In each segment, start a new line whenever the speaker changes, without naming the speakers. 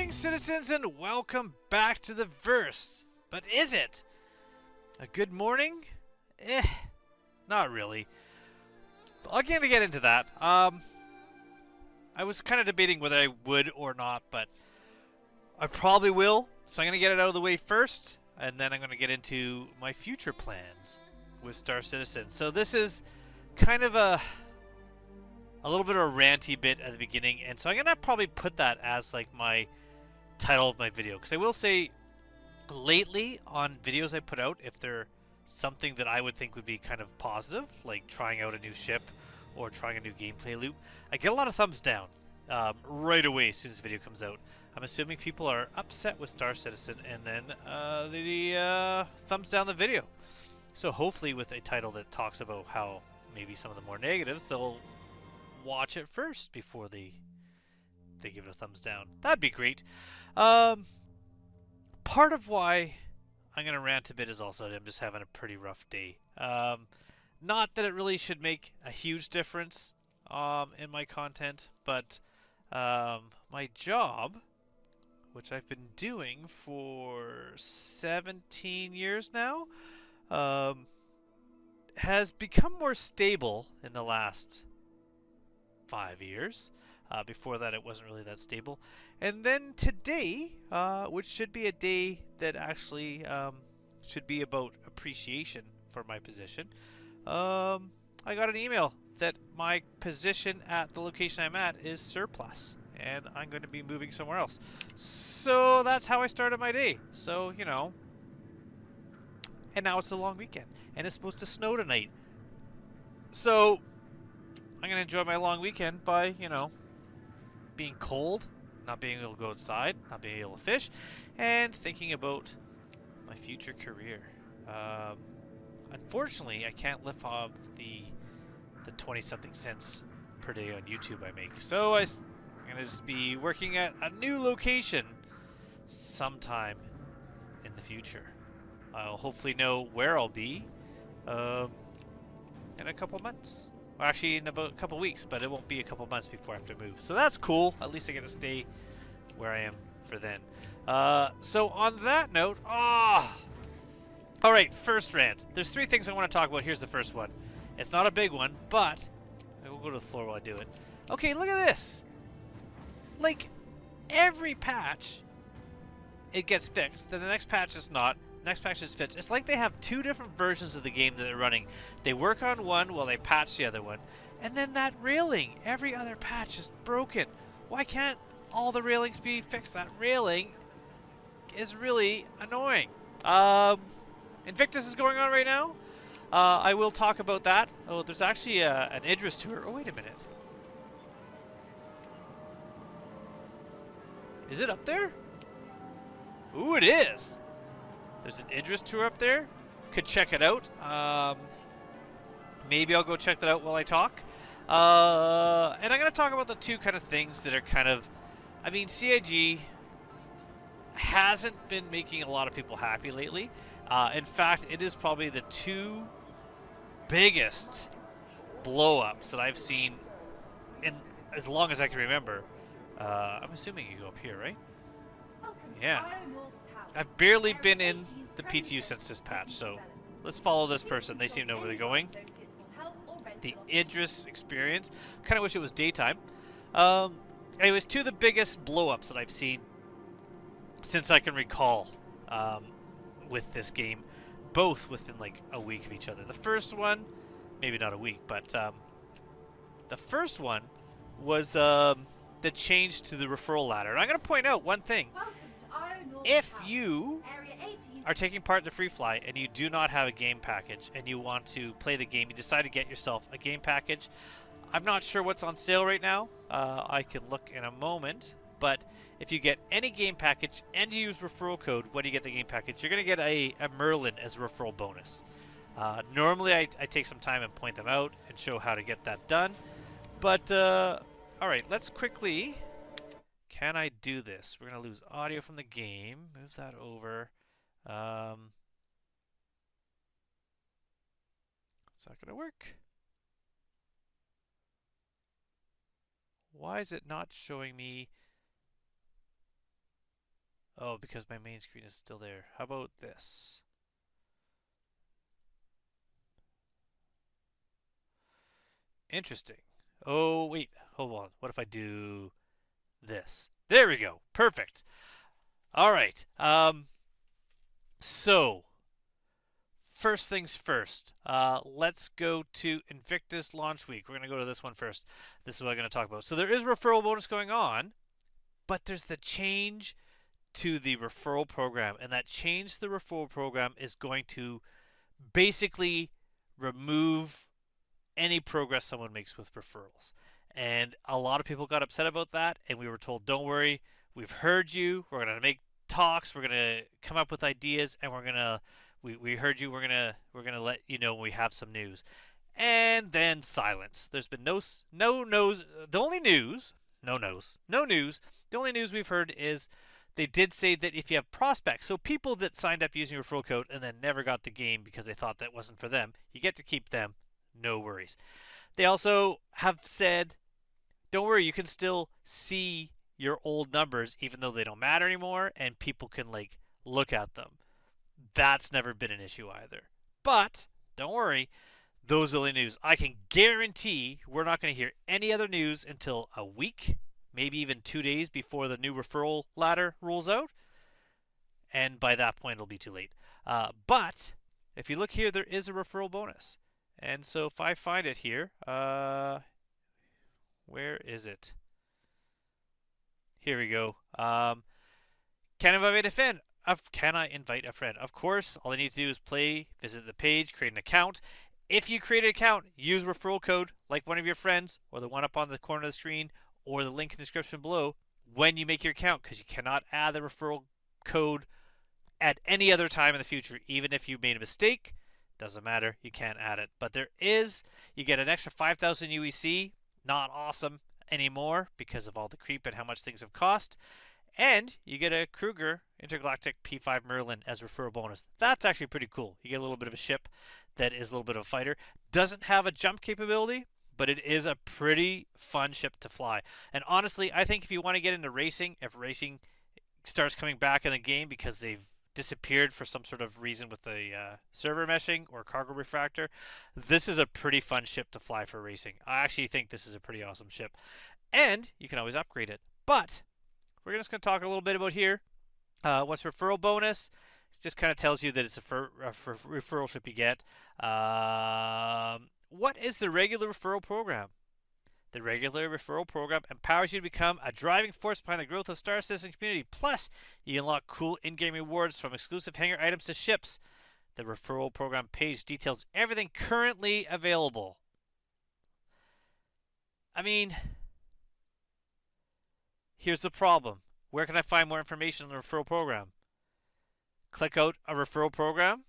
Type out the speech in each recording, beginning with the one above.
Citizens, and welcome back to the verse. But is it a good morning? Not really. But I'm going to get into that. I was kind of debating whether I would or not, but I probably will. So I'm going to get it out of the way first, and then I'm going to get into my future plans with Star Citizen. So this is kind of a little bit of a ranty bit at the beginning, and so I'm going to probably put that as like my title of my video, because I will say lately on videos I put out, if they're something that I would think would be kind of positive, like trying out a new ship or trying a new gameplay loop, I get a lot of thumbs down right away as soon as the video comes out. I'm assuming people are upset with Star Citizen, and then they thumbs down the video. So hopefully with a title that talks about how maybe some of the more negatives, they'll watch it first before they give it a thumbs down. That'd be great. Part of why I'm going to rant a bit is also I'm just having a pretty rough day. Not that it really should make a huge difference in my content, but my job, which I've been doing for 17 years now, has become more stable in the last 5 years. Before that, it wasn't really that stable. And then today, which should be a day that actually should be about appreciation for my position, I got an email that my position at the location I'm at is surplus, and I'm going to be moving somewhere else. So that's how I started my day. So, you know, and now it's a long weekend, and it's supposed to snow tonight. So I'm going to enjoy my long weekend by, you know, being cold, not being able to go outside, not being able to fish, and thinking about my future career. Unfortunately, I can't live off the 20-something cents per day on YouTube I make. So I'm going to just be working at a new location sometime in the future. I'll hopefully know where I'll be in a couple months. Well, actually, in about a couple weeks, but it won't be a couple months before I have to move. So that's cool. At least I get to stay where I am for then. So on that note, all right, first rant. There's 3 things I want to talk about. Here's the first one. It's not a big one, but I will go to the floor while I do it. Okay, look at this. Like, every patch, it gets fixed. Then the next patch is not. Next patch is fixed. It's like they have 2 different versions of the game that they're running. They work on one while they patch the other one. And then that railing, every other patch is broken. Why can't all the railings be fixed? That railing is really annoying. Invictus is going on right now. I will talk about that. Oh, there's actually an Idris tour. Oh, wait a minute. Is it up there? Ooh, it is. There's an Idris tour up there. Could check it out. Maybe I'll go check that out while I talk. And I'm going to talk about the 2 kind of things that are kind of... I mean, CIG hasn't been making a lot of people happy lately. In fact, it is probably the 2 biggest blow-ups that I've seen in as long as I can remember. I'm assuming you go up here, right? Yeah. I've barely been in the P2W since this patch, so let's follow this person. They seem to know where they're going. The Idris experience. Kind of wish it was daytime. Anyways, 2 of the biggest blow-ups that I've seen since I can recall with this game, both within like a week of each other. The first one, maybe not a week, but the first one was the change to the referral ladder. And I'm going to point out one thing. If you are taking part in the free fly and you do not have a game package and you want to play the game, you decide to get yourself a game package. I'm not sure what's on sale right now. I can look in a moment. But if you get any game package and you use referral code when you get the game package, you're going to get a Merlin as a referral bonus. Normally, I take some time and point them out and show how to get that done. But, all right, let's quickly... Can I do this? We're going to lose audio from the game. Move that over. It's not going to work. Why is it not showing me... Oh, because my main screen is still there. How about this? Interesting. Oh, wait. Hold on. What if I do this? There we go. Perfect. All right. So, first things first. Let's go to Invictus launch week. We're going to go to this one first. This is what I'm going to talk about. So there is a referral bonus going on, but there's the change to the referral program, and that change to the referral program is going to basically remove any progress someone makes with referrals. And a lot of people got upset about that, and we were told, don't worry, we've heard you. We're going to make talks. We're going to come up with ideas, and we heard you. We're going to let you know when we have some news. And then silence. There's been no news. The only news, no news. The only news we've heard is they did say that if you have prospects, so people that signed up using referral code and then never got the game because they thought that wasn't for them, you get to keep them. No worries. They also have said, don't worry, you can still see your old numbers even though they don't matter anymore, and people can like look at them. That's never been an issue either. But don't worry, those are the news. I can guarantee we're not going to hear any other news until a week, maybe even 2 days before the new referral ladder rolls out. And by that point, it'll be too late. But if you look here, there is a referral bonus. And so if I find it here, where is it? Here we go. Can I invite a friend? Can I invite a friend? Of course, all I need to do is play, visit the page, create an account. If you create an account, use referral code like one of your friends or the one up on the corner of the screen or the link in the description below when you make your account, because you cannot add the referral code at any other time in the future. Even if you made a mistake, doesn't matter, you can't add it. But there is, you get an extra 5,000 UEC, not awesome anymore because of all the creep and how much things have cost. And you get a Kruger Intergalactic P5 Merlin as referral bonus. That's actually pretty cool. You get a little bit of a ship that is a little bit of a fighter. Doesn't have a jump capability, but it is a pretty fun ship to fly. And honestly, I think if you want to get into racing, if racing starts coming back in the game because they've disappeared for some sort of reason with the server meshing or cargo refractor, this is a pretty fun ship to fly for racing. I actually think this is a pretty awesome ship. And you can always upgrade it. But we're just going to talk a little bit about here. What's referral bonus? It just kind of tells you that it's a referral ship you get. What is the regular referral program? The regular referral program empowers you to become a driving force behind the growth of Star Citizen community. Plus, you unlock cool in-game rewards from exclusive hangar items to ships. The referral program page details everything currently available. I mean, here's the problem. Where can I find more information on the referral program? Click out a referral program.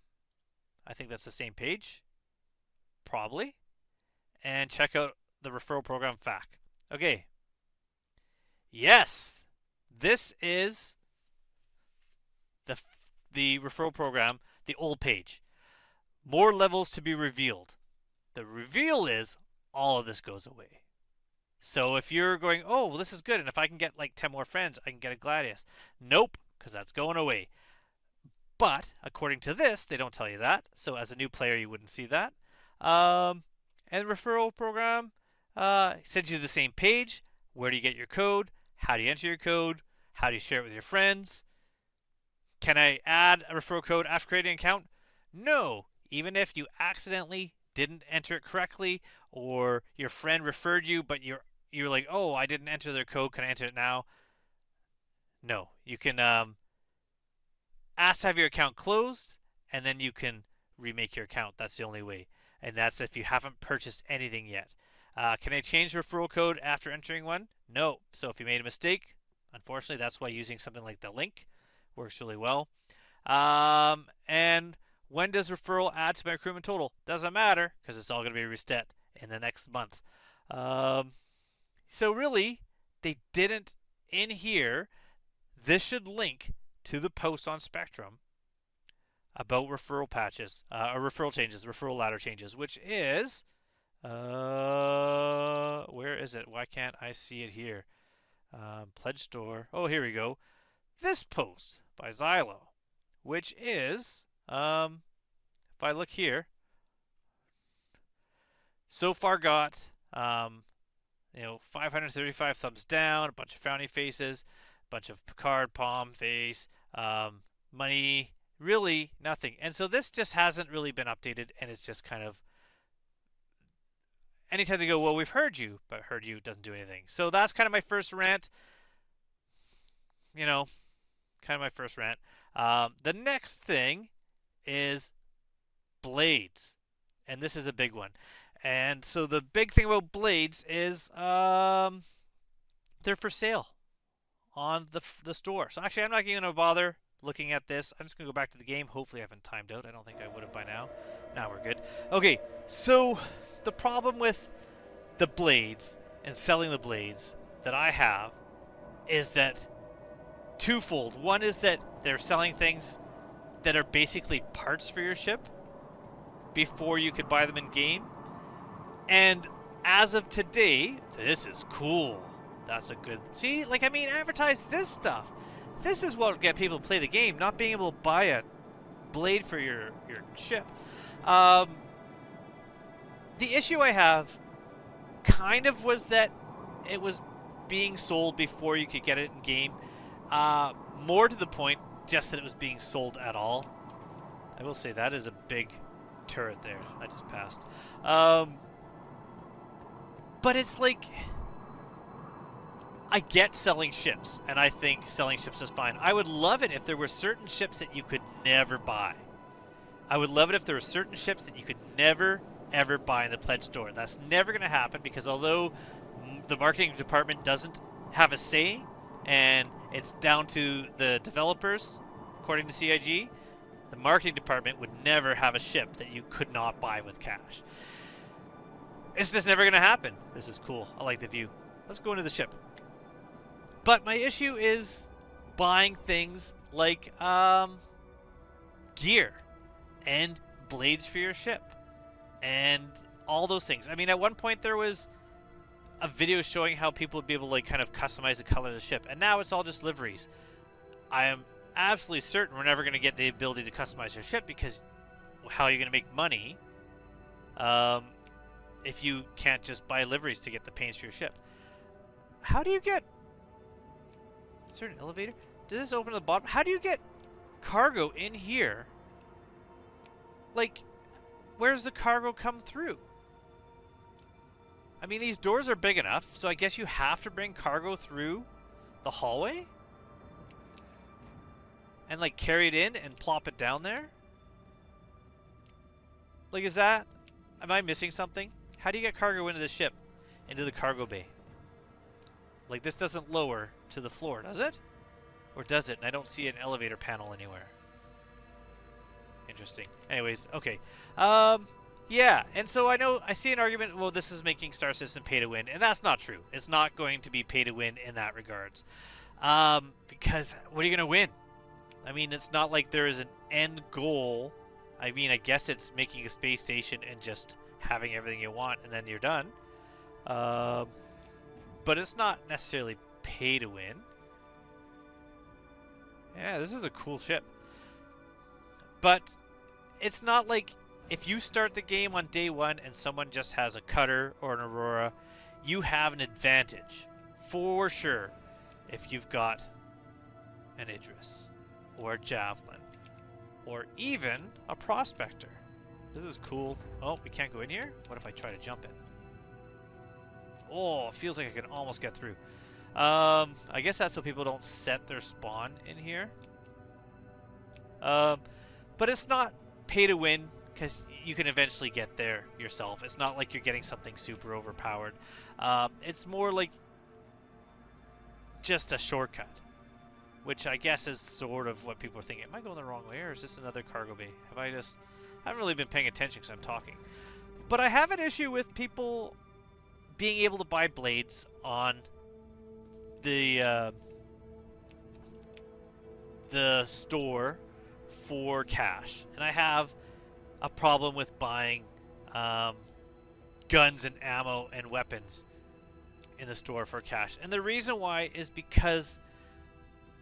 I think that's the same page. Probably. And check out the referral program FAQ. Okay. Yes. This is the referral program, the old page. More levels to be revealed. The reveal is all of this goes away. So if you're going, oh, well, this is good, and if I can get like 10 more friends, I can get a Gladius. Nope, because that's going away. But according to this, they don't tell you that. So as a new player, you wouldn't see that. And the referral program sends you to the same page. Where do you get your code? How do you enter your code? How do you share it with your friends? Can I add a referral code after creating an account? No. Even if you accidentally didn't enter it correctly, or your friend referred you, but you're like, oh, I didn't enter their code. Can I enter it now? No. You can ask to have your account closed, and then you can remake your account. That's the only way. And that's if you haven't purchased anything yet. Can I change referral code after entering one? No. So if you made a mistake, unfortunately, that's why using something like the link works really well. And When does referral add to my recruitment total? Doesn't matter because it's all going to be reset in the next month. Um, so really, they didn't in here. This should link to the post on Spectrum about referral patches, or referral changes, referral ladder changes, which is, where is it? Why can't I see it here? Pledge store. Oh, here we go. This post by Xylo, which is, if I look here, so far got, 535 thumbs down, a bunch of frowny faces, a bunch of Picard palm face, money, really nothing. And so this just hasn't really been updated, and it's just kind of, anytime they go, well, we've heard you, but heard you doesn't do anything. So that's kind of my first rant. Kind of my first rant. The next thing is blades, and this is a big one. And so the big thing about blades is they're for sale on the store. So actually, I'm not going to bother looking at this. I'm just going to go back to the game. Hopefully I haven't timed out. I don't think I would have by now. Now we're good. Okay, so the problem with the blades and selling the blades that I have is that twofold. One is that they're selling things that are basically parts for your ship before you could buy them in game. And as of today, this is cool. That's a good... See, advertise this stuff. This is what will get people to play the game, not being able to buy a blade for your ship. The issue I have kind of was that it was being sold before you could get it in game. More to the point, just that it was being sold at all. I will say that is a big turret there. I just passed. But it's like, I get selling ships, and I think selling ships is fine. I would love it if there were certain ships that you could never buy. I would love it if there were certain ships that you could never, ever buy in the pledge store. That's never going to happen because although the marketing department doesn't have a say, and it's down to the developers, according to CIG, the marketing department would never have a ship that you could not buy with cash. It's just never going to happen. This is cool. I like the view. Let's go into the ship. But my issue is buying things like gear and blades for your ship and all those things. I mean, at one point there was a video showing how people would be able to kind of customize the color of the ship, and now it's all just liveries. I am absolutely certain we're never going to get the ability to customize your ship because how are you going to make money if you can't just buy liveries to get the paints for your ship? How do you get... Is there an elevator? Does this open at the bottom? How do you get cargo in here? Like, where's the cargo come through? I mean, these doors are big enough, so I guess you have to bring cargo through the hallway? And, like, carry it in and plop it down there? Like, is that... Am I missing something? How do you get cargo into the ship? Into the cargo bay? Like, this doesn't lower to the floor, does it? Or does it? And I don't see an elevator panel anywhere. Interesting. Anyways, okay. Yeah, and so I see an argument, well, this is making Star Citizen pay to win, and that's not true. It's not going to be pay to win in that regards. Because what are you going to win? I mean, it's not like there is an end goal. I mean, I guess it's making a space station and just having everything you want, and then you're done. But it's not necessarily pay to win. Yeah, this is a cool ship. But it's not like if you start the game on day one and someone just has a cutter or an Aurora, you have an advantage for sure if you've got an Idris or a Javelin or even a Prospector. This is cool. Oh, we can't go in here? What if I try to jump in? Oh, it feels like I can almost get through. I guess that's so people don't set their spawn in here. But it's not pay to win because you can eventually get there yourself. It's not like you're getting something super overpowered. It's more like just a shortcut. which I guess is sort of what people are thinking. Am I going the wrong way, or is this another cargo bay? I haven't really been paying attention because I'm talking. But I have an issue with people being able to buy blades on the store for cash, and I have a problem with buying guns and ammo and weapons in the store for cash. And the reason why is because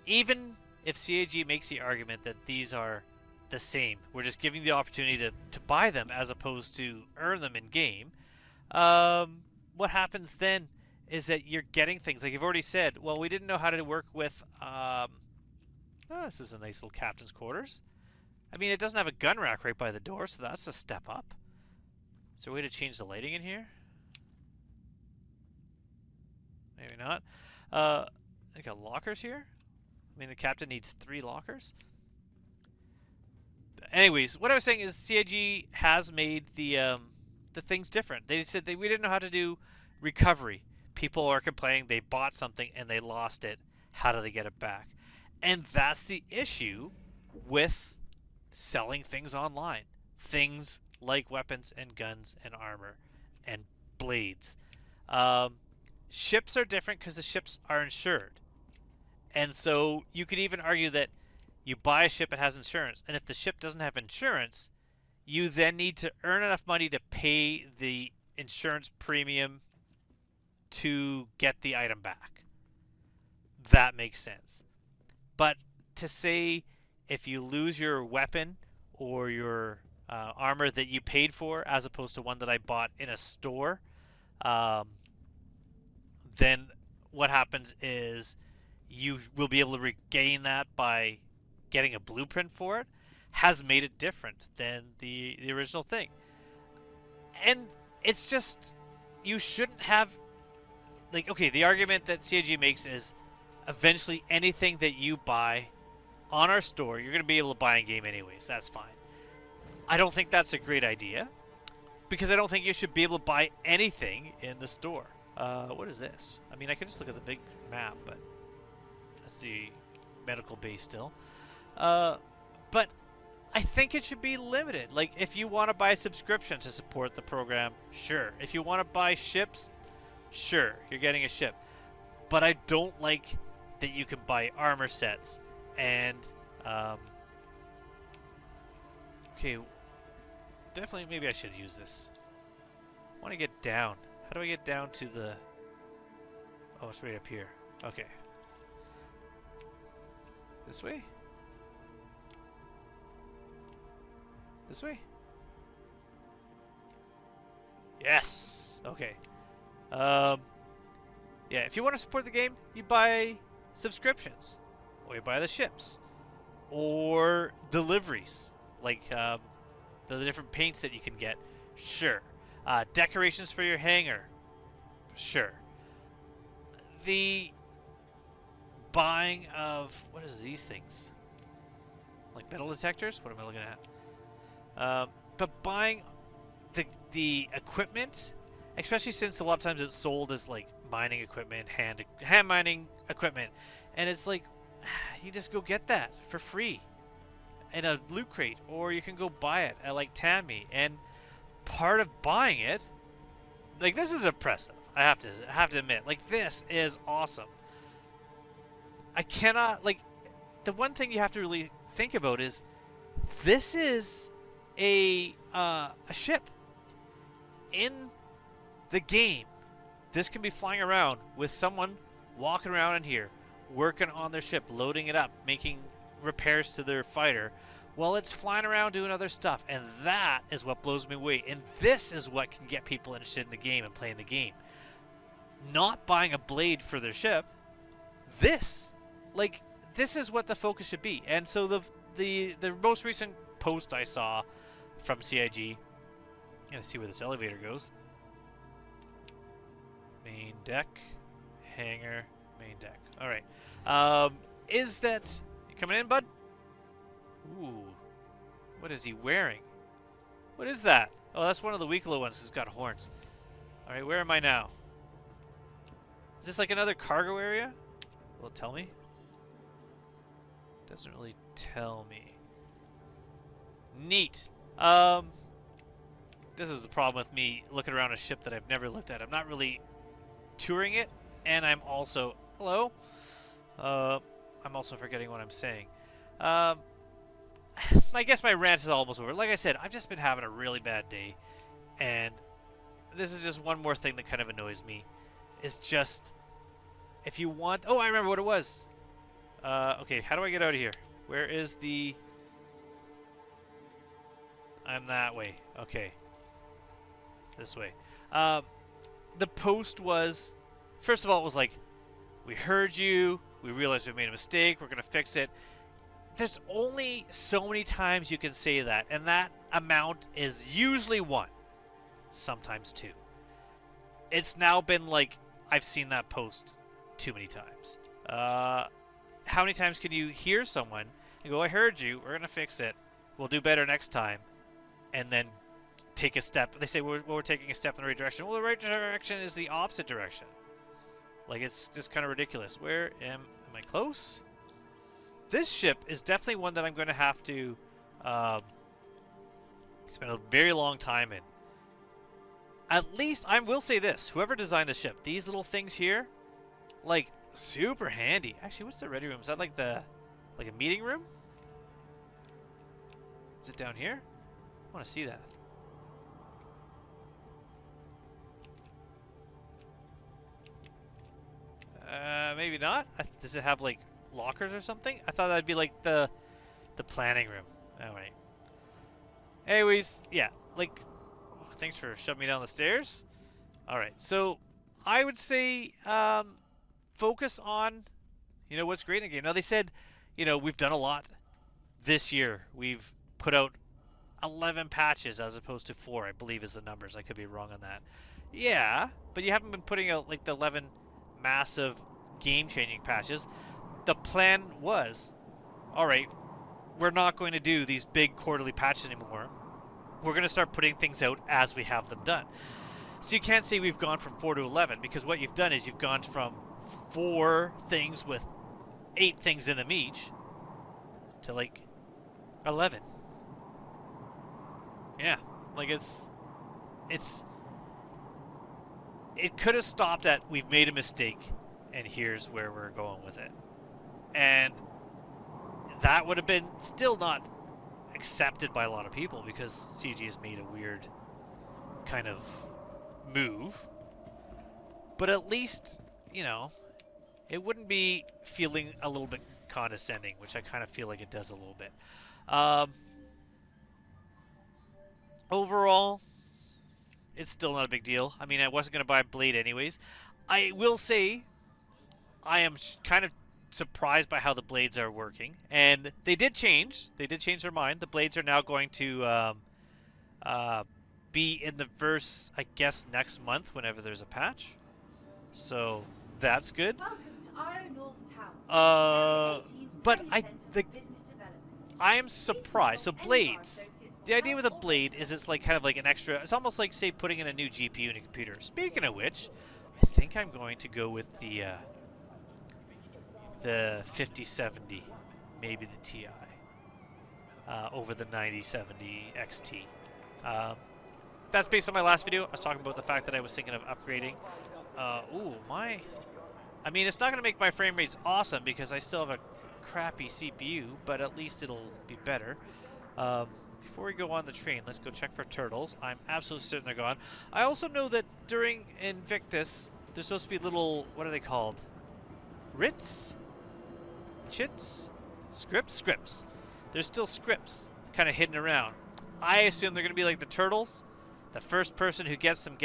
even if CAG makes the argument that these are the same, we're just giving the opportunity to buy them as opposed to earn them in game, what happens then is that you're getting things like you've already said, well, we didn't know how to work with this is a nice little captain's quarters. I mean, it doesn't have a gun rack right by the door, so that's a step up. Is there a way to change the lighting in here? Maybe not. They got lockers here. I mean, the captain needs 3 lockers. Anyways, what I was saying is CIG has made the things different. They said we didn't know how to do recovery. People are complaining they bought something and they lost it. How do they get it back? And that's the issue with selling things online. Things like weapons and guns and armor and blades. Ships are different because the ships are insured. And so you could even argue that you buy a ship that has insurance, and if the ship doesn't have insurance, you then need to earn enough money to pay the insurance premium to get the item back. That makes sense. But to say if you lose your weapon or your armor that you paid for as opposed to one that I bought in a store, then what happens is you will be able to regain that by getting a blueprint for it, has made it different than the original thing. And it's just, you shouldn't have, like, okay, the argument that CIG makes is eventually anything that you buy on our store, you're going to be able to buy in game anyways. That's fine. I don't think that's a great idea, because I don't think you should be able to buy anything in the store. What is this? I mean, I can just look at the big map, but that's the medical base still. But I think it should be limited. Like, if you want to buy a subscription to support the program, sure. If you want to buy ships, sure, you're getting a ship. But I don't like that you can buy armor sets and okay, definitely maybe I should use this. I want to get down. How do I get down to the... Oh, it's right up here. Okay. This way? This way? Yes! Okay. Yeah, if you want to support the game, you buy subscriptions. Or you buy the ships. Or deliveries. Like, the different paints that you can get. Sure. Decorations for your hangar. Sure. The buying of... What is these things? Like metal detectors? What am I looking at? But buying the equipment, especially since a lot of times it's sold as like mining equipment, hand mining equipment, and it's like you just go get that for free in a loot crate, or you can go buy it at like Tammy. And part of buying it, like, this is impressive. I have to admit, like, this is awesome. I cannot, like, the one thing you have to really think about is this is a ship in the game. This can be flying around with someone walking around in here, working on their ship, loading it up, making repairs to their fighter, while it's flying around doing other stuff. And that is what blows me away. And this is what can get people interested in the game and playing the game. Not buying a blade for their ship. This is what the focus should be. And so the most recent post I saw from CIG, I'm gonna see where this elevator goes. Main deck, hangar, main deck. All right. Is that you coming in, bud? Ooh, what is he wearing? What is that? Oh, that's one of the Weeklo ones. It's got horns. All right, where am I now? Is this like another cargo area? Will it tell me? Doesn't really tell me. Neat. This is the problem with me looking around a ship that I've never looked at. I'm not really touring it, and I'm also... Hello? I'm also forgetting what I'm saying. I guess my rant is almost over. Like I said, I've just been having a really bad day, and this is just one more thing that kind of annoys me. It's just, if you want... Oh, I remember what it was. Okay, how do I get out of here? Where is the... I'm that way. Okay. This way. The post was... First of all, it was like, we heard you, we realized we made a mistake, we're going to fix it. There's only so many times you can say that, and that amount is usually one. Sometimes two. It's now been like, I've seen that post too many times. How many times can you hear someone and go, I heard you, we're going to fix it, we'll do better next time, and then take a step. They say, we're taking a step in the right direction. Well, the right direction is the opposite direction. Like, it's just kind of ridiculous. Where am I close? This ship is definitely one that I'm going to have to spend a very long time in. At least, I will say this. Whoever designed the ship, these little things here, like, super handy. Actually, what's the ready room? Is that like a meeting room? Is it down here? I want to see that. Maybe not. Does it have like lockers or something? I thought that'd be like the planning room. All right. Anyways, yeah. Like, thanks for shoving me down the stairs. All right. So I would say focus on, you know, what's great in the game. Now they said, you know, we've done a lot this year. We've put out 11 patches as opposed to 4, I believe is the numbers. I could be wrong on that. Yeah, but you haven't been putting out like the 11 massive game-changing patches. The plan was, all right, we're not going to do these big quarterly patches anymore. We're going to start putting things out as we have them done. So you can't say we've gone from 4 to 11, because what you've done is you've gone from 4 things with 8 things in them each to like 11. Yeah, like it could have stopped at, we've made a mistake and here's where we're going with it. And that would have been still not accepted by a lot of people, because CG has made a weird kind of move. But at least, you know, it wouldn't be feeling a little bit condescending, which I kind of feel like it does a little bit. Overall, it's still not a big deal. I mean, I wasn't going to buy a blade anyways. I will say I am kind of surprised by how the blades are working. And they did change. They did change their mind. The blades are now going to be in the verse, I guess, next month whenever there's a patch. So that's good.
Welcome to Io North Town.
But I am surprised. So blades. The idea with a blade is it's like kind of like an extra. It's almost like, say, putting in a new GPU in a computer. Speaking of which, I think I'm going to go with the 5070, maybe the Ti, over the 9070 XT. That's based on my last video. I was talking about the fact that I was thinking of upgrading. I mean, it's not going to make my frame rates awesome because I still have a crappy CPU, but at least it'll be better. Before we go on the train, let's go check for turtles. I'm absolutely certain they're gone. I also know that during Invictus, there's supposed to be little, what are they called? Writs? Chits? Scripts? Scripts. There's still scripts kind of hidden around. I assume they're going to be like the turtles. The first person who gets them,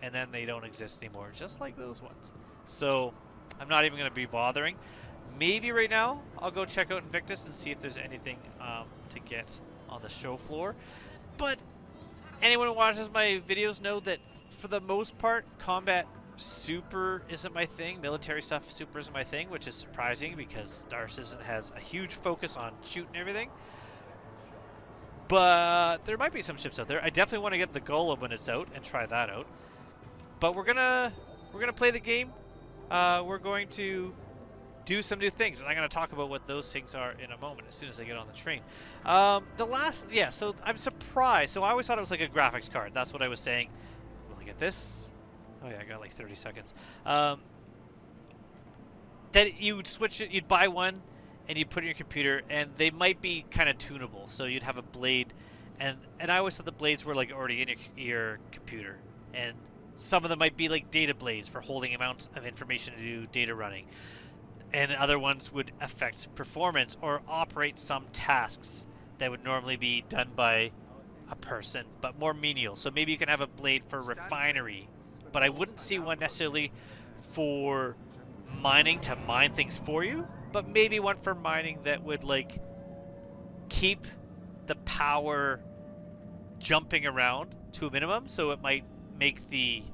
and then they don't exist anymore, just like those ones. So I'm not even going to be bothering. Maybe right now I'll go check out Invictus and see if there's anything to get on the show floor. But anyone who watches my videos know that for the most part, combat super isn't my thing. Military stuff super isn't my thing, which is surprising because Star Citizen has a huge focus on shooting everything. But there might be some ships out there. I definitely want to get the Golem when it's out and try that out. But we're gonna play the game. We're going to do some new things, and I'm going to talk about what those things are in a moment as soon as I get on the train. So I'm surprised. So I always thought it was like a graphics card. That's what I was saying. Will I get this? Oh yeah, I got like 30 seconds. That you would switch it, you'd buy one, and you'd put it in your computer, and they might be kind of tunable. So you'd have a blade, and I always thought the blades were like already in your computer, and some of them might be like data blades for holding amounts of information to do data running, and other ones would affect performance or operate some tasks that would normally be done by a person, but more menial. So maybe you can have a blade for refinery, but I wouldn't see one necessarily for mining to mine things for you, but maybe one for mining that would like keep the power jumping around to a minimum, so it might make the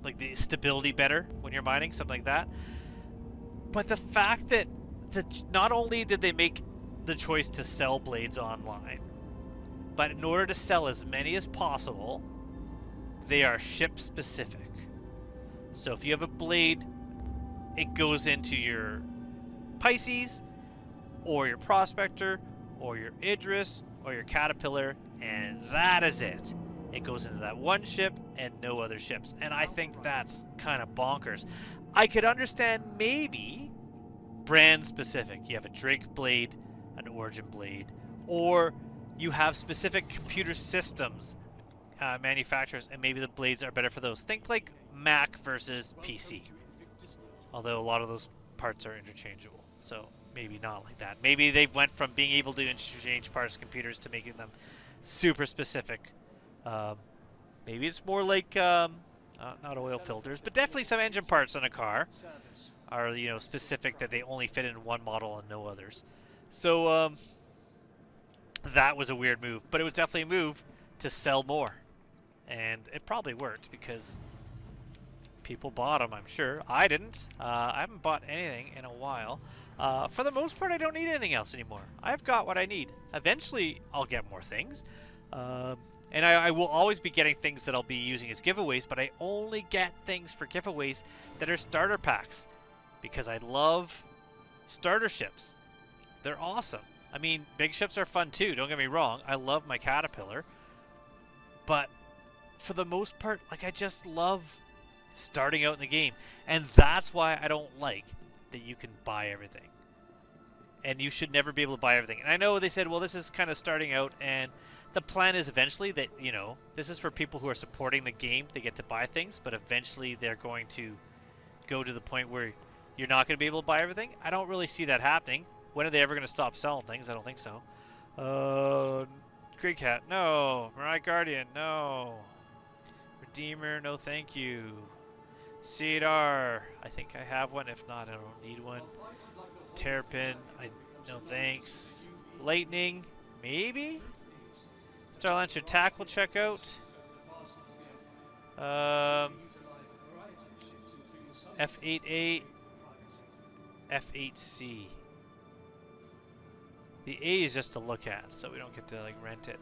like the stability better when you're mining, something like that. But the fact that not only did they make the choice to sell blades online, but in order to sell as many as possible, they are ship specific. So if you have a blade, it goes into your Pisces, or your Prospector, or your Idris, or your Caterpillar, and that is it. It goes into that one ship and no other ships. And I think that's kind of bonkers. I could understand maybe brand specific. You have a Drake blade, an Origin blade, or you have specific computer systems manufacturers, and maybe the blades are better for those. Think like Mac versus PC. Although a lot of those parts are interchangeable. So maybe not like that. Maybe they went from being able to interchange parts of computers to making them super specific. Maybe it's more like not oil filters, but definitely some engine parts on a car are, you know, specific, that they only fit in one model and no others. So that was a weird move, but it was definitely a move to sell more, and it probably worked because people bought them, I'm sure. I didn't. I haven't bought anything in a while. For the most part, I don't need anything else anymore. I've got what I need. Eventually, I'll get more things. And I will always be getting things that I'll be using as giveaways, but I only get things for giveaways that are starter packs, because I love starter ships. They're awesome. I mean, big ships are fun too, don't get me wrong. I love my Caterpillar. But for the most part, like, I just love starting out in the game. And that's why I don't like that you can buy everything. And you should never be able to buy everything. And I know they said, well, this is kind of starting out, and the plan is eventually that, you know, this is for people who are supporting the game. They get to buy things, but eventually they're going to go to the point where you're not going to be able to buy everything. I don't really see that happening. When are they ever going to stop selling things? I don't think so. Great Cat, no. Mariah Guardian, no. Redeemer, no thank you. Cedar, I think I have one. If not, I don't need one. Terrapin, no thanks. Lightning, maybe? Star Lancer Attack we'll check out. F8A, F8C. The A is just to look at, so we don't get to like rent it.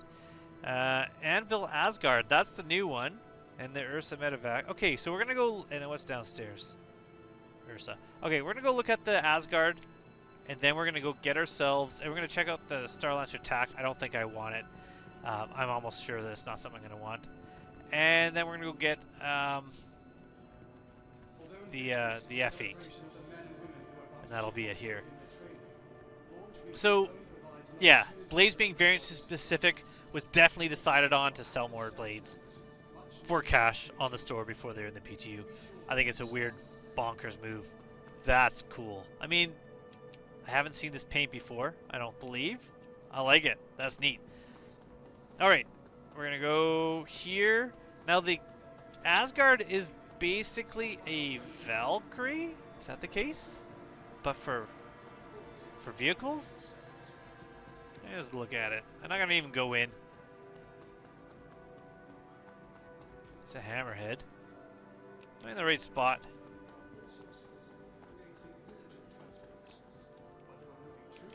Anvil Asgard, that's the new one. And the Ursa Medevac. Okay, so we're gonna go, and what's downstairs? Ursa. Okay, we're gonna go look at the Asgard, and then we're gonna go get ourselves, and we're gonna check out the Star Lancer Attack. I don't think I want it. I'm almost sure that it's not something I'm gonna want. And then we're gonna go get the F8, and that'll be it here. So, yeah, blades being variant specific was definitely decided on to sell more blades for cash on the store before they're in the PTU. I think it's a weird, bonkers move. That's cool. I mean, I haven't seen this paint before, I don't believe. I like it. That's neat. Alright, we're going to go here. Now, the Asgard is basically a Valkyrie? Is that the case? But for vehicles? Let's just look at it. I'm not going to even go in. It's a hammerhead. I'm in the right spot.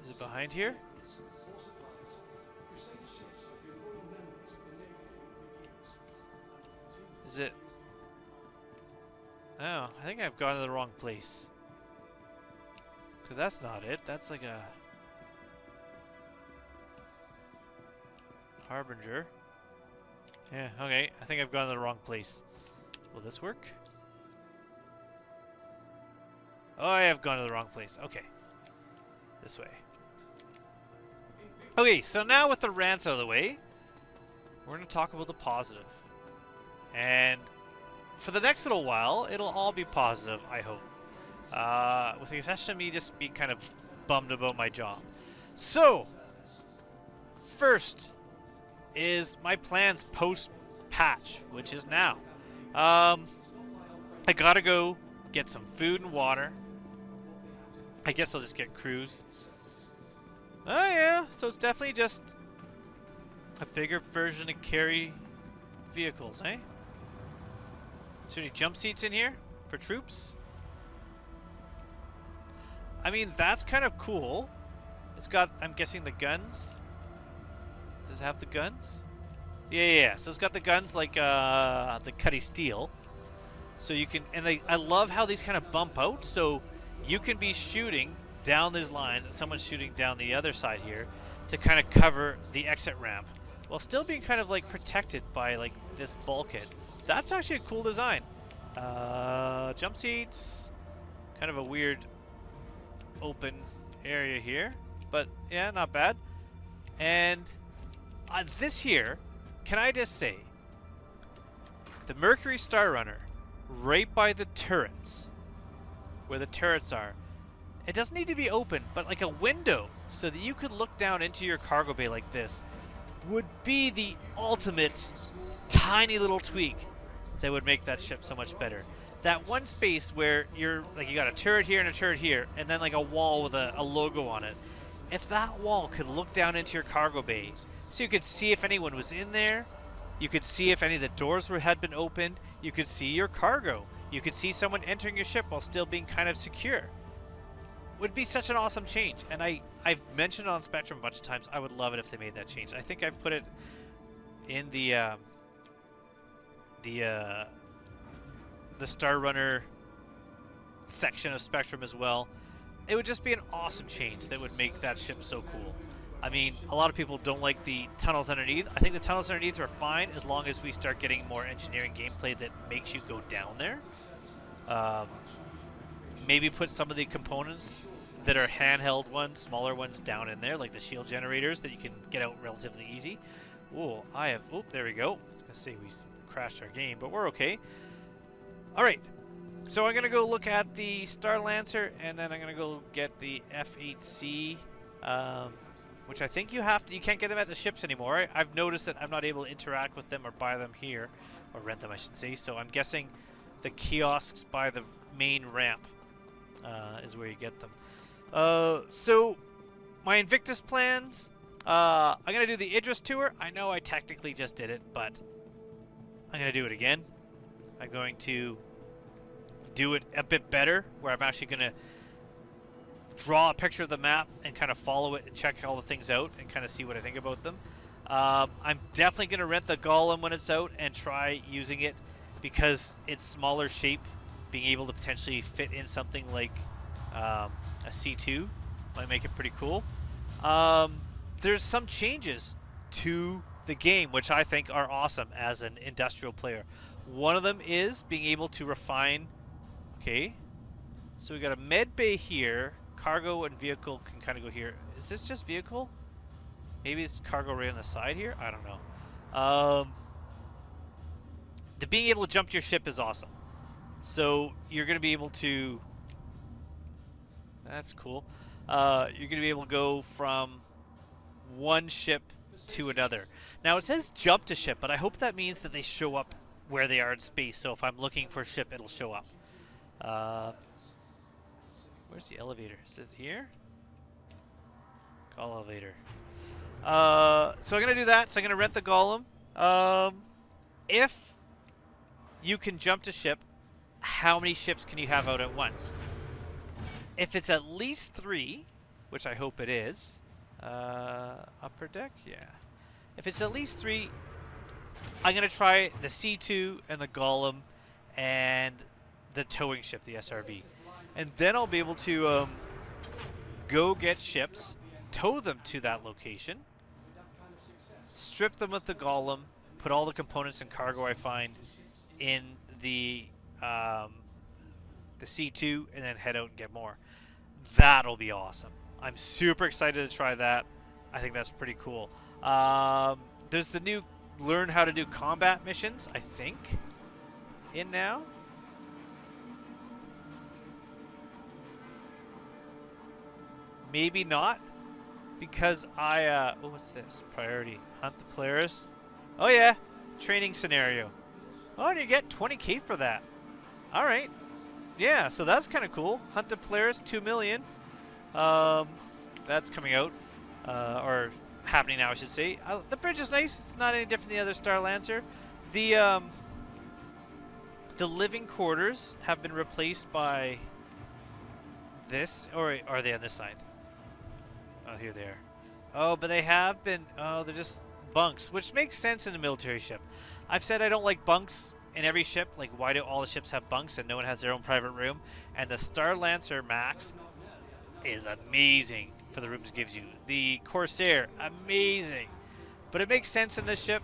Is it behind here? Is it? Oh, I think I've gone to the wrong place. Because that's not it. That's like a harbinger. Yeah, okay. I think I've gone to the wrong place. Will this work? Oh, I have gone to the wrong place. Okay. This way. Okay, so now with the rants out of the way, we're going to talk about the positive. And for the next little while, it'll all be positive, I hope. With the exception of me just being kind of bummed about my job. So, first is my plans post-patch, which is now. I gotta go get some food and water. I guess I'll just get crews. Oh yeah, so it's definitely just a bigger version of carry vehicles, eh? Is there any jump seats in here for troops? I mean, that's kind of cool. It's got, I'm guessing, the guns. Does it have the guns? Yeah. So it's got the guns like the Cutty Steel. So you can, and I love how these kind of bump out. So you can be shooting down these lines and someone's shooting down the other side here to kind of cover the exit ramp while still being kind of like protected by like this bulkhead. That's actually a cool design. Jump seats, kind of a weird open area here, but yeah, not bad. And this here, can I just say, the Mercury Star Runner, right by the turrets, where the turrets are, it doesn't need to be open, but like a window so that you could look down into your cargo bay like this would be the ultimate tiny little tweak that would make that ship so much better. That one space where you're like, you got a turret here and a turret here, and then like a wall with a logo on it. If that wall could look down into your cargo bay, so you could see if anyone was in there, you could see if any of the doors had been opened, you could see your cargo, you could see someone entering your ship while still being kind of secure. Would be such an awesome change, and I've mentioned it on Spectrum a bunch of times. I would love it if they made that change. I think I've put it in the Star Runner section of Spectrum as well. It would just be an awesome change that would make that ship so cool. I mean, a lot of people don't like the tunnels underneath. I think the tunnels underneath are fine as long as we start getting more engineering gameplay that makes you go down there. Maybe put some of the components that are handheld ones, smaller ones, down in there, like the shield generators that you can get out relatively easy. Ooh, there we go. I was gonna say we crashed our game, but we're okay. All right, so I'm gonna go look at the Star Lancer, and then I'm gonna go get the F8C, which I think you can't get them at the ships anymore. I've noticed that I'm not able to interact with them or buy them here, or rent them, I should say. So I'm guessing the kiosks by the main ramp is where you get them. So my Invictus plans, I'm going to do the Idris tour. I know I technically just did it, but I'm going to do it again. I'm going to do it a bit better, where I'm actually going to draw a picture of the map and kind of follow it and check all the things out and kind of see what I think about them. I'm definitely going to rent the Golem when it's out and try using it, because it's smaller shape, being able to potentially fit in something like a C2 might make it pretty cool. There's some changes to the game which I think are awesome as an industrial player. One of them is being able to refine. Okay, so we got a med bay here. Cargo and vehicle can kind of go here. Is this just vehicle? Maybe it's cargo right on the side here? I don't know. The being able to jump to your ship is awesome. So you're going to be able to... That's cool. You're going to be able to go from one ship to another. Now it says jump to ship, but I hope that means that they show up where they are in space. So if I'm looking for a ship, it'll show up. Where's the elevator? Is it here? Call elevator. So I'm going to do that. So I'm going to rent the Golem. If you can jump to ship, how many ships can you have out at once? If it's at least 3, which I hope it is, upper deck, yeah. If it's at least 3, I'm going to try the C2 and the Golem and the towing ship, the SRV. And then I'll be able to go get ships, tow them to that location, strip them with the golem, put all the components and cargo I find in the C2, and then head out and get more. That'll be awesome. I'm super excited to try that. I think that's pretty cool. There's the new learn how to do combat missions, I think, in now. Maybe not, because I, oh, what's this? Priority. Hunt the players. Oh, yeah. Training scenario. Oh, and you get 20k for that. All right. Yeah, so that's kind of cool. Hunt the players, 2 million. That's coming out, or happening now, I should say. The bridge is nice. It's not any different than the other Star Lancer. The living quarters have been replaced by this, or are they on this side? Oh, here they are. Oh, but they have been, oh, they're just bunks, which makes sense in a military ship. I've said I don't like bunks in every ship. Like, why do all the ships have bunks and no one has their own private room? And the Star Lancer Max is amazing for the rooms it gives you. The Corsair, amazing. But it makes sense in this ship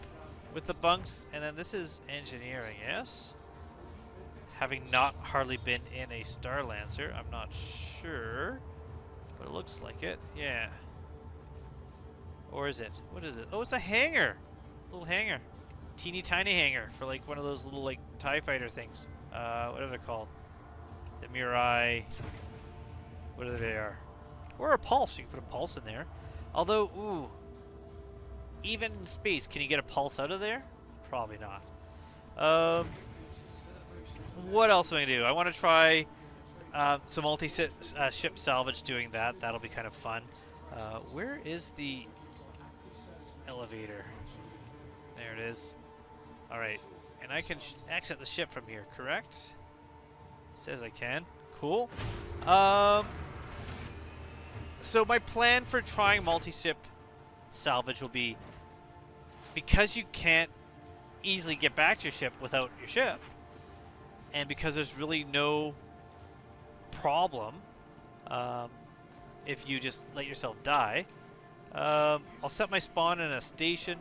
with the bunks. And then this is engineering, yes? Having not hardly been in a Star Lancer, I'm not sure. But it looks like it, yeah. Or is it? What is it? Oh, it's a hangar. Little hangar. Teeny tiny hangar for like one of those little like TIE fighter things. Whatever they're called. The Mirai. Whatever they are. Or a pulse. You can put a pulse in there. Although, ooh. Even in space, can you get a pulse out of there? Probably not. What else am I going to do? I want to try some multi-ship salvage doing that. That'll be kind of fun. Where is the elevator? There it is. Alright. And I can exit the ship from here, correct? Says I can. Cool. So my plan for trying multi-ship salvage will be, because you can't easily get back to your ship without your ship, and because there's really no problem if you just let yourself die, I'll set my spawn in a station,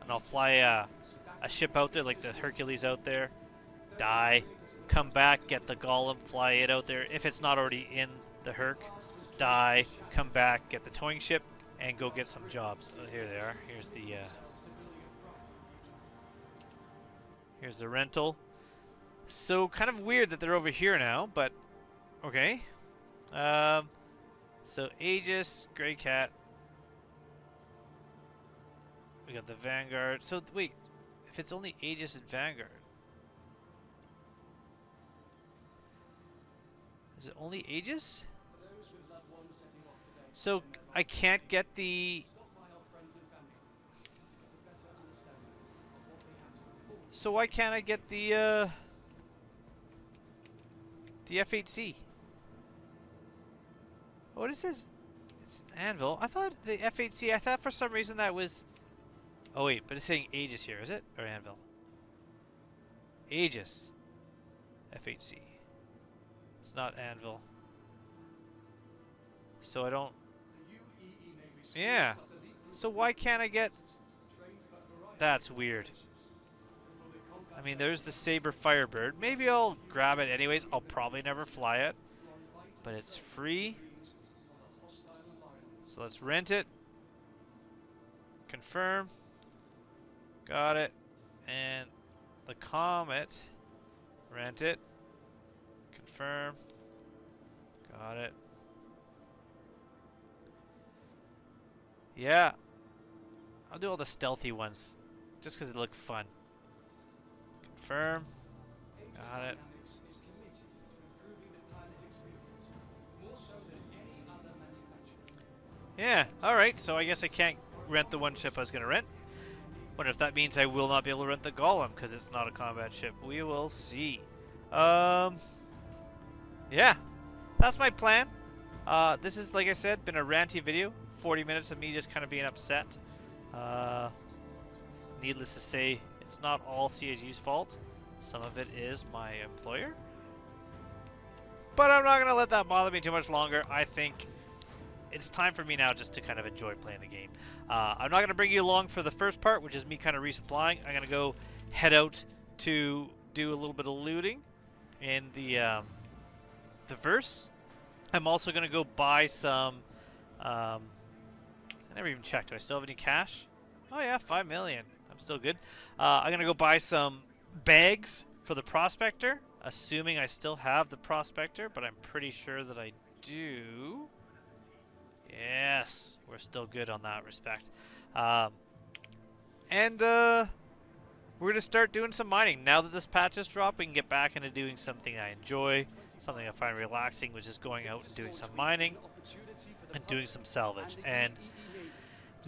and I'll fly a ship out there, like the Hercules out there, die, come back, get the Golem, fly it out there, if it's not already in the Herc, die, come back, get the towing ship, and go get some jobs. Oh, here they are. Here's the rental. So kind of weird that they're over here now, but okay. So Aegis, Grey Cat. We got the Vanguard. So wait, if it's only Aegis and Vanguard, is it only Aegis? So I can't get the. So why can't I get the F8C? What is this? It's Anvil. I thought the F8C. I thought for some reason that was. Oh wait, but it's saying Aegis here, is it, or Anvil? Aegis. F8C. It's not Anvil. So I don't. Yeah. So why can't I get? That's weird. I mean, there's the Saber Firebird. Maybe I'll grab it anyways. I'll probably never fly it, but it's free. So let's rent it. Confirm. Got it. And the Comet. Rent it. Confirm. Got it. Yeah. I'll do all the stealthy ones, just because they look fun. Confirm. Got it. Yeah, alright, so I guess I can't rent the one ship I was going to rent. Wonder if that means I will not be able to rent the Golem, because it's not a combat ship. We will see. Yeah, that's my plan. This is, like I said, been a ranty video. 40 minutes of me just kind of being upset. Needless to say, it's not all CIG's fault. Some of it is my employer. But I'm not going to let that bother me too much longer. I think it's time for me now just to kind of enjoy playing the game. I'm not going to bring you along for the first part, which is me kind of resupplying. I'm going to go head out to do a little bit of looting in the verse. I'm also going to go buy some... I never even checked. Do I still have any cash? Oh yeah, 5 million. I'm still good. I'm going to go buy some bags for the prospector, assuming I still have the prospector, but I'm pretty sure that I do. Yes, we're still good on that respect. We're going to start doing some mining. Now that this patch is dropped, we can get back into doing something I enjoy, something I find relaxing, which is going out and doing some mining and doing some salvage. And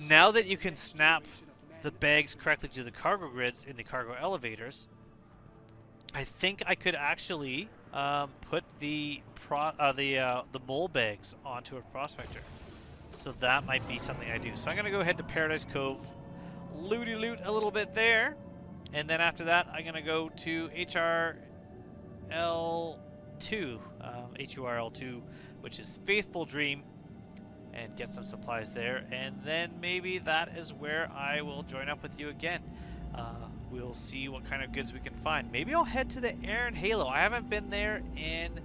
now that you can snap the bags correctly to the cargo grids in the cargo elevators, I think I could actually put the mole bags onto a prospector. So that might be something I do. So I'm going to go ahead to Paradise Cove, looty loot a little bit there, and then after that I'm going to go to HURL2, which is Faithful Dream, and get some supplies there, and then maybe that is where I will join up with you again. We'll see what kind of goods we can find. Maybe I'll head to the Aaron Halo. I haven't been there in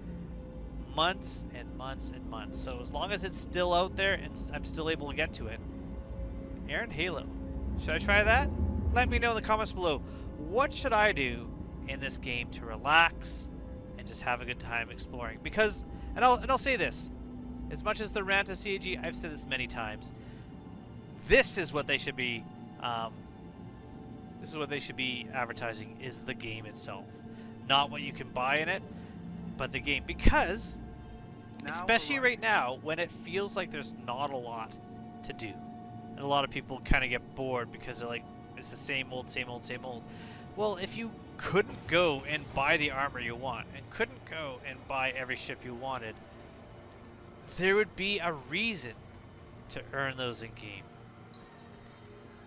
months and months and months, so as long as it's still out there and I'm still able to get to it. Aaron Halo. Should I try that? Let me know in the comments below. What should I do in this game to relax and just have a good time exploring? Because, and I'll say this, as much as the rant of CAG, I've said this many times, this is what they should be advertising, is the game itself. Not what you can buy in it, but the game. Because, especially right now, when it feels like there's not a lot to do, and a lot of people kind of get bored because they're like, it's the same old, same old, same old. Well, if you couldn't go and buy the armor you want, and couldn't go and buy every ship you wanted, there would be a reason to earn those in-game.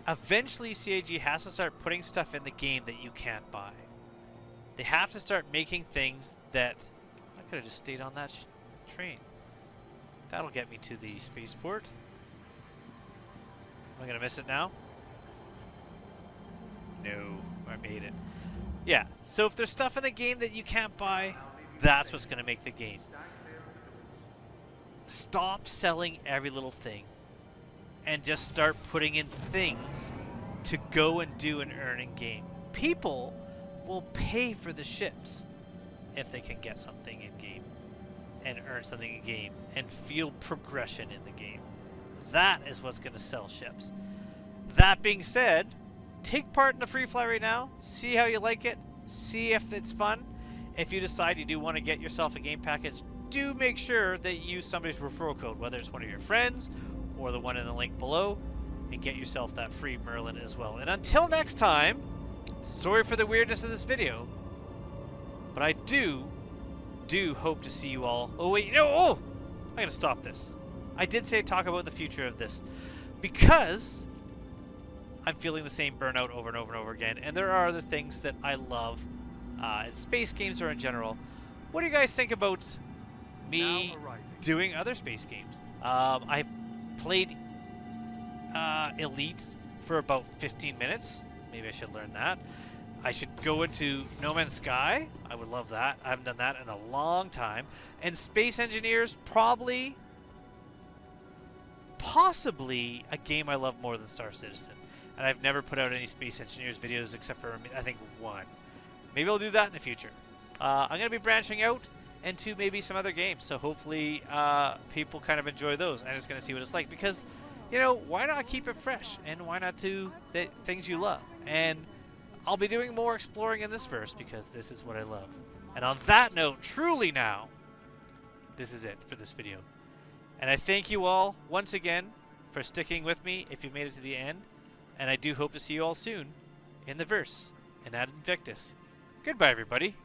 Eventually, CAG has to start putting stuff in the game that you can't buy. They have to start making things that... I could have just stayed on that train. That'll get me to the spaceport. Am I going to miss it now? No, I made it. Yeah, so if there's stuff in the game that you can't buy, that's what's going to make the game. Stop selling every little thing and just start putting in things to go and do an earning game. People will pay for the ships if they can get something in game and earn something in game and feel progression in the game. That is what's going to sell ships. That being said, take part in the free fly right now. See how you like it. See if it's fun. If you decide you do want to get yourself a game package, do make sure that you use somebody's referral code, whether it's one of your friends or the one in the link below, and get yourself that free Merlin as well. And until next time, sorry for the weirdness of this video, but I do hope to see you all. Oh wait, no, oh! I gotta stop this. I did say talk about the future of this, because I'm feeling the same burnout over and over and over again, and there are other things that I love in space games or in general. What do you guys think about me doing other space games? I played Elite for about 15 minutes. Maybe I should learn that. I should go into No Man's Sky. I would love that. I haven't done that in a long time. And Space Engineers, possibly a game I love more than Star Citizen. And I've never put out any Space Engineers videos except for, I think, one. Maybe I'll do that in the future. I'm going to be branching out into maybe some other games, so hopefully people kind of enjoy those. I'm just going to see what it's like, because, you know, why not keep it fresh, and why not do the things you love? And I'll be doing more exploring in this verse, because this is what I love. And on that note, truly now, this is it for this video. And I thank you all once again for sticking with me if you've made it to the end, and I do hope to see you all soon in the verse and at Invictus. Goodbye, everybody.